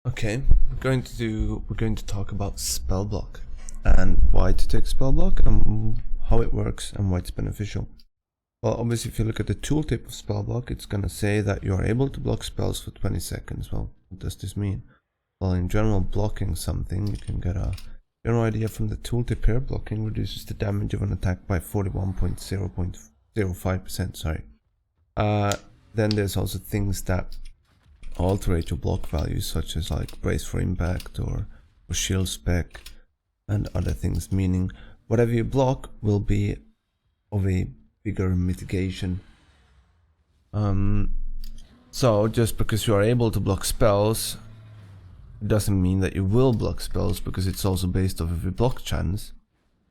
Okay, we're going to talk about spell block and why to take spell block and how it works and why it's beneficial. Well, obviously if you look at the tooltip of spell block, it's gonna say that you are able to block spells for 20 seconds. Well, what does this mean? Well, in general, blocking something, you can get a general idea from the tooltip here. Blocking reduces the damage of an attack by 41.005%, sorry. Then there's also things that alterate your block values, such as like brace for impact or shield spec and other things, meaning whatever you block will be of a bigger mitigation. So just because you are able to block spells, it doesn't mean that you will block spells, because it's also based off of a block chance.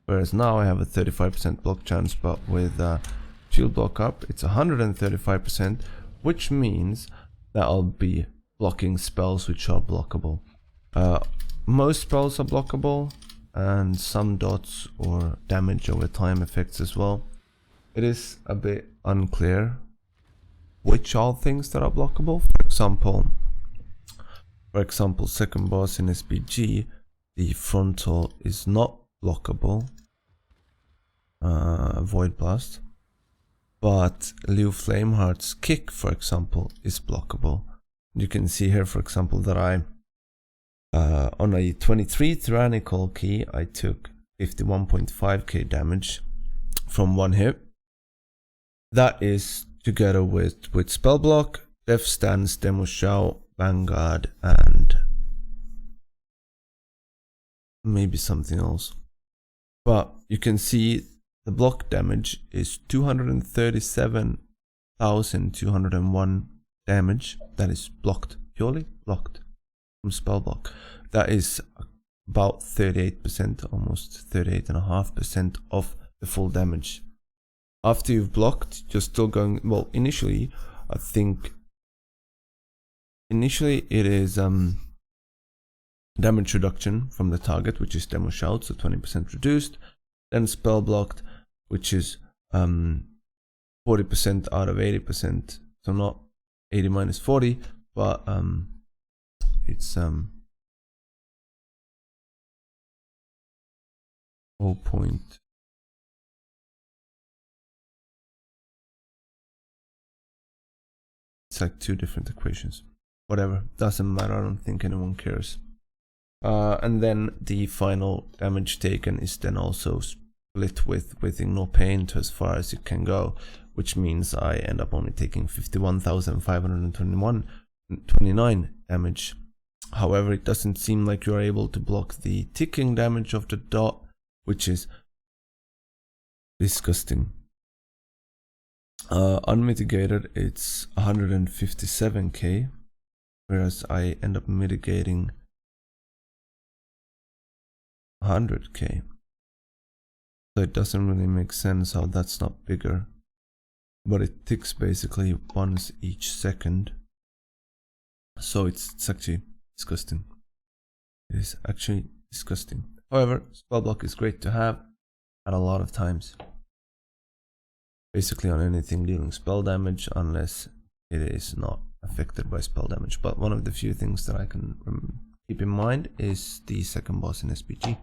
Whereas now I have a 35% block chance, but with shield block up it's 135%, which means that I'll be blocking spells which are blockable. Most spells are blockable, and some dots or damage over time effects as well. It is a bit unclear which are things that are blockable. For example, second boss in SPG, the frontal is not blockable, Void Blast, but Liu Flameheart's kick, for example, is blockable. You can see here, for example, that I on a 23 tyrannical key I took 51.5k damage from one hit. That is together with spell block, Death Stance, Demo Shao, Vanguard, and maybe something else. But you can see the block damage is 237,201 damage. That is blocked, purely blocked from spell block. That is about 38%, almost 38.5% of the full damage. After you've blocked, you're still going, well, initially, I think, initially it is damage reduction from the target, which is Demo Shout, so 20% reduced. Then spell blocked, which is 40% out of 80%, so not 80 minus 40, but it's 0. It's like two different equations. Whatever, doesn't matter, I don't think anyone cares. And then the final damage taken is then also split with Ignore Pain to as far as it can go, which means I end up only taking 51,529 damage. However, it doesn't seem like you're able to block the ticking damage of the dot, which is disgusting. Unmitigated, it's 157k, whereas I end up mitigating 100k. So it doesn't really make sense how that's not bigger, but it ticks basically once each second, so it's actually disgusting. It is actually disgusting. However, spell block is great to have at a lot of times, basically on anything dealing spell damage, unless it is not affected by spell damage. But one of the few things that I can keep in mind is the second boss in SPG.